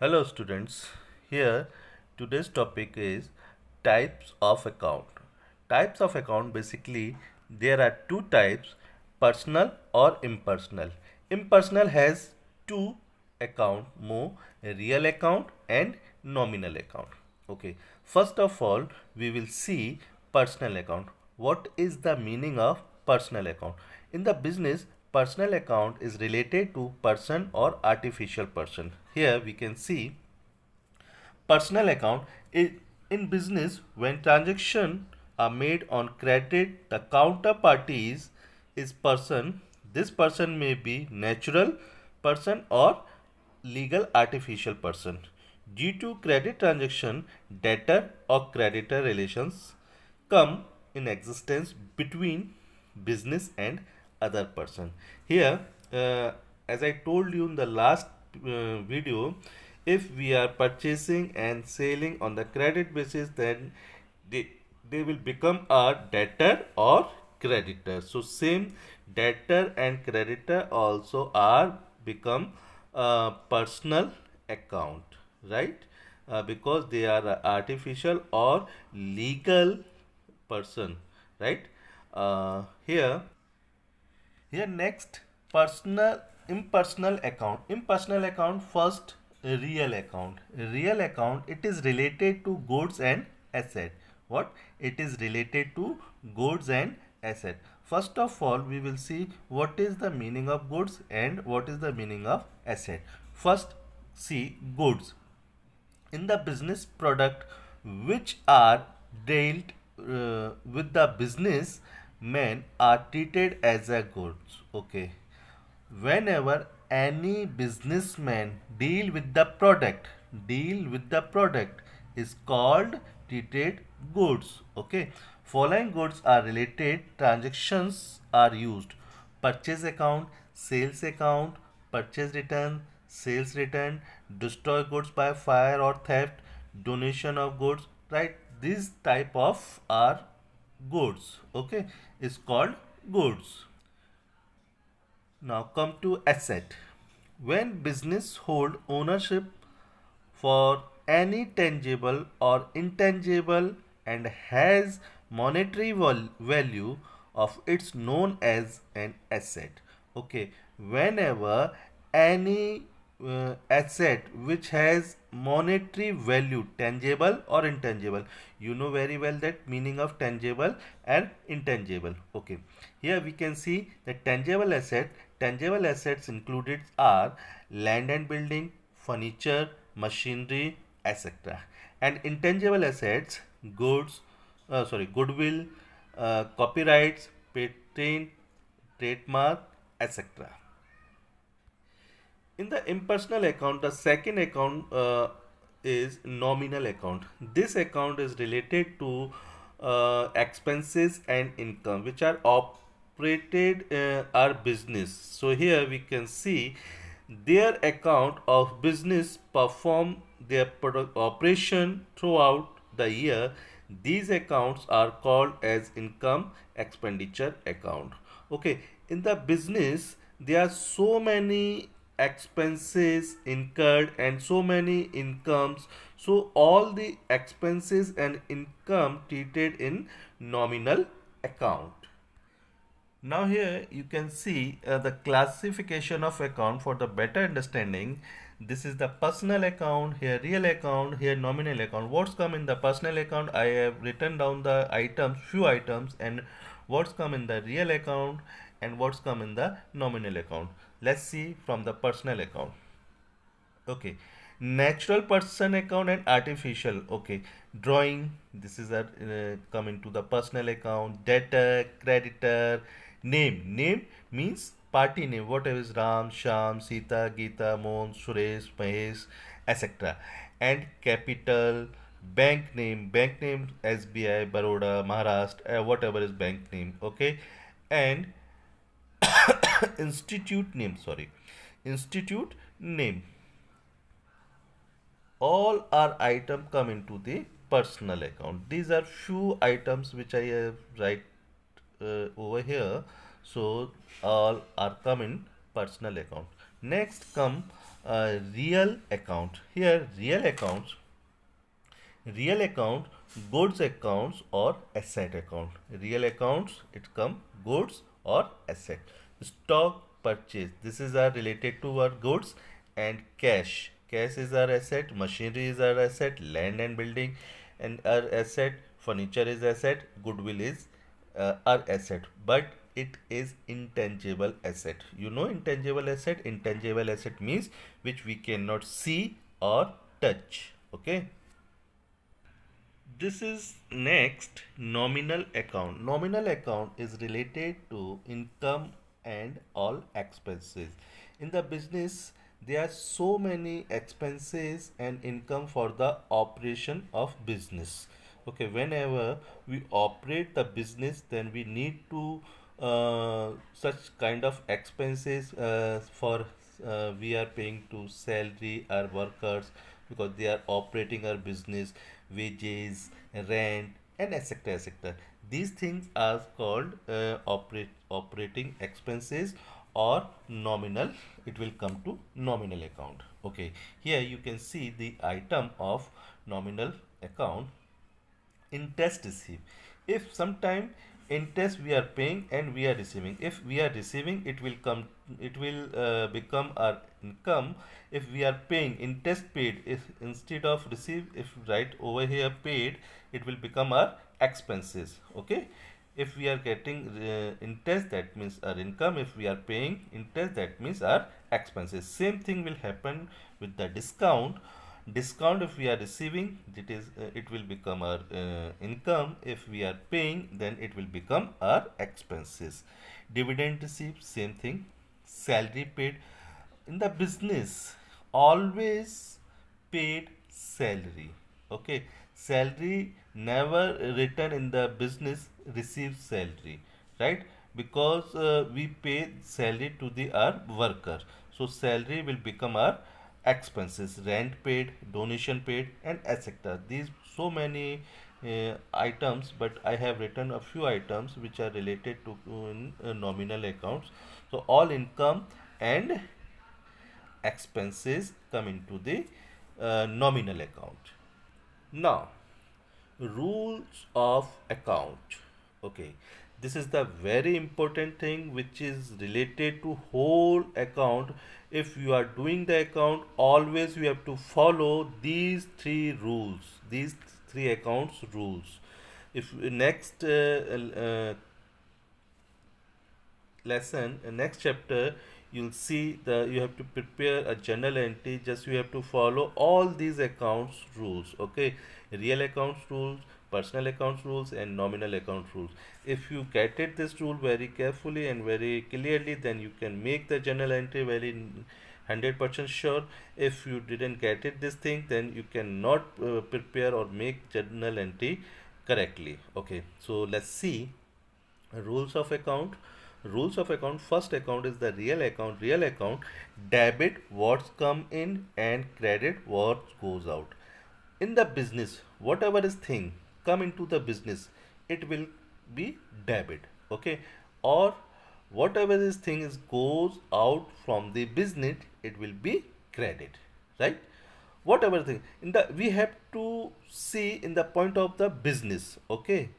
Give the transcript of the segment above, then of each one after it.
Hello students, here today's topic is types of account. Types of account, basically there are two types, personal or impersonal. Impersonal has two account more, a real account and nominal account. Okay, first of all we will see personal account. What is the meaning of personal account? In the business, personal account is related to person or artificial person. Here we can see personal account in business. When transactions are made on credit, the counterparty is person. This person may be natural person or legal artificial person. Due to credit transaction, debtor or creditor relations come in existence between business and other person. Here, as I told you in the last video, if we are purchasing and selling on the credit basis, then they, they will become a debtor or creditor. So same, debtor and creditor also are become a personal account, right? Because they are a artificial or legal person, right? Here next, personal impersonal account. Impersonal account, first real account. Real account, it is related to goods and asset. What? It is related to goods and asset. First of all, we will see what is the meaning of goods and what is the meaning of asset. First, see goods. In the business, product which are dealt with the business men are treated as a goods. Okay, whenever any businessman deal with the product is called treated goods. Okay, following goods are related transactions are used: purchase account, sales account, purchase return, sales return, destroy goods by fire or theft, donation of goods, right? These type of are goods. Okay, is called goods. Now come to asset. When business hold ownership for any tangible or intangible and has monetary value of its known as an asset. Okay, whenever any asset which has monetary value, tangible or intangible, you know very well that meaning of tangible and intangible. Okay, here we can see the tangible assets included are land and building, furniture, machinery, etc. And intangible assets, goodwill, copyrights, patent, trademark, etc. In the impersonal account, the second account is nominal account. This account is related to expenses and income which are operated our business. So here we can see their account of business perform their product operation throughout the year. These accounts are called as income expenditure account. Okay, in the business there are so many expenses incurred and so many incomes, so all the expenses and income treated in nominal account. Now here you can see the classification of account for the better understanding. This is the personal account, here real account, here nominal account. What's come in the personal account, I have written down the items, few items, and what's come in the real account and what's come in the nominal account. Let's see from the personal account. Okay, natural person account and artificial. Okay, drawing, this is a come into the personal account. Debtor, creditor, name means party name, whatever is Ram, Sham, Sita, Geeta, Mohan, Suresh, Mahesh, etc. And capital, bank name SBI, Baroda, Maharashtra, whatever is bank name. Okay, and institute name. All our item come into the personal account. These are few items which I have write over here. So all are come in personal account. Next come real account. Here, real account, goods accounts or asset account. Real accounts, it come goods or asset. Stock purchase, this is our related to our goods. And cash, cash is our asset, machinery is our asset, land and building and our asset, furniture is asset, goodwill is our asset. But it is intangible asset. You know intangible asset, intangible asset means which we cannot see or touch. Okay. This is next nominal account. Nominal account is related to income and all expenses. In the business, there are so many expenses and income for the operation of business. Okay, whenever we operate the business, then we need to such kind of expenses for we are paying to salary our workers because they are operating our business, wages, rent, and etc. etc. These things are called operating expenses or nominal. It will come to nominal account. Okay, here you can see the item of nominal account. Interest receive, if sometime interest we are paying and we are receiving, if we are receiving it will come, it will become our income. If we are paying interest paid, if instead of receive, if write over here paid, it will become our expenses. Okay, if we are getting interest, that means our income. If we are paying interest, that means our expenses. Same thing will happen with the discount. Discount, if we are receiving, it is it will become our income. If we are paying, then it will become our expenses. Dividend received, same thing. Salary paid, in the business always paid salary. Okay, salary never written in the business receive salary, right? Because we pay salary to the our worker, so salary will become our expenses. Rent paid, donation paid, and etc. These so many items, but I have written a few items which are related to nominal accounts. So all income and expenses come into the nominal account. Now, rules of account. Okay, this is the very important thing which is related to whole account. If you are doing the account, always you have to follow these three rules, these three accounts rules. If next lesson, next chapter, you'll see the you have to prepare a journal entry. Just you have to follow all these accounts rules. Okay, real accounts rules, personal accounts rules, and nominal account rules. If you get it this rule very carefully and very clearly, then you can make the journal entry very 100% sure. If you didn't get it this thing, then you cannot prepare or make journal entry correctly. Okay, so let's see rules of account. Rules of account, first account is the real account. Real account, debit what's come in and credit what goes out. In the business, whatever is thing come into the business, it will be debit. Okay, or whatever this thing is goes out from the business, it will be credit, right? Whatever thing in the, we have to see in the point of the business. Okay,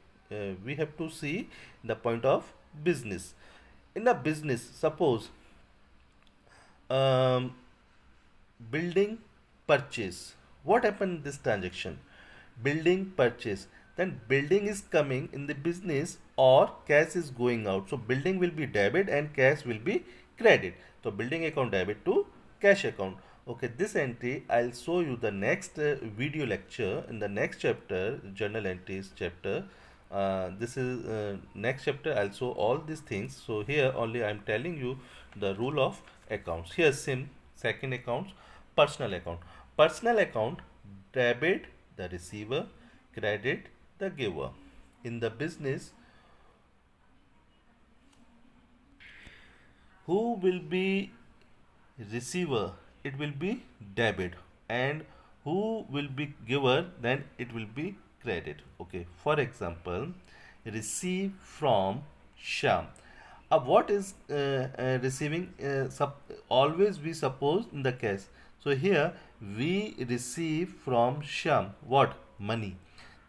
we have to see the point of business. In the business, suppose um, building purchase, what happened in this transaction? Building purchase, then building is coming in the business or cash is going out, so building will be debit and cash will be credit. So building account debit to cash account. Okay, this entry I'll show you the next video lecture in the next chapter, journal entries chapter. This is next chapter, I'll show all these things. So here only I'm telling you the rule of accounts. Here sim second accounts, personal account. Personal account, debit the receiver, credit the giver. In the business, who will be receiver? It will be debit. And who will be giver? Then it will be credit. Okay, for example, receive from Sham. What is receiving? Always we suppose in the cash. So here we receive from Sham what? Money.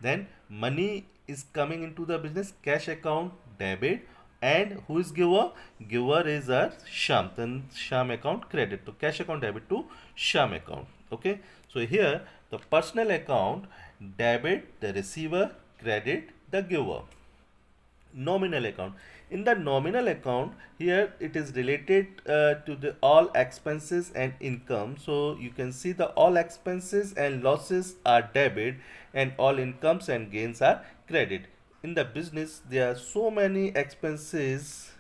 Then money is coming into the business cash account debit, and who is giver? Giver is our Sham. Then Sham account credit to cash account debit to Sham account. Okay. So here the personal account debit the receiver, credit the giver. Nominal account. In the nominal account, here it is related to the all expenses and income. So you can see the all expenses and losses are debit, and all incomes and gains are credit. In the business there are so many expenses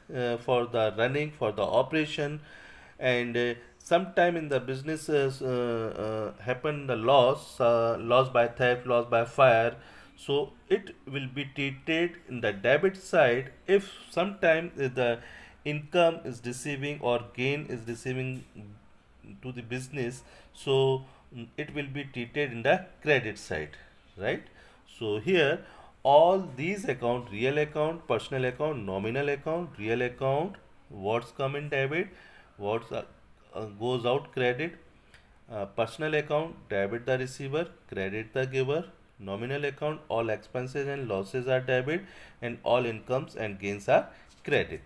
for the running, for the operation, and sometime in the businesses happen the loss by theft, loss by fire. So it will be treated in the debit side if sometime the income is receiving or gain is receiving to the business. So it will be treated in the credit side, right? So here all these account, real account, personal account, nominal account, real account, what's come in debit, what's goes out credit. Personal account debit the receiver, credit the giver. Nominal account all expenses and losses are debit, and all incomes and gains are credit.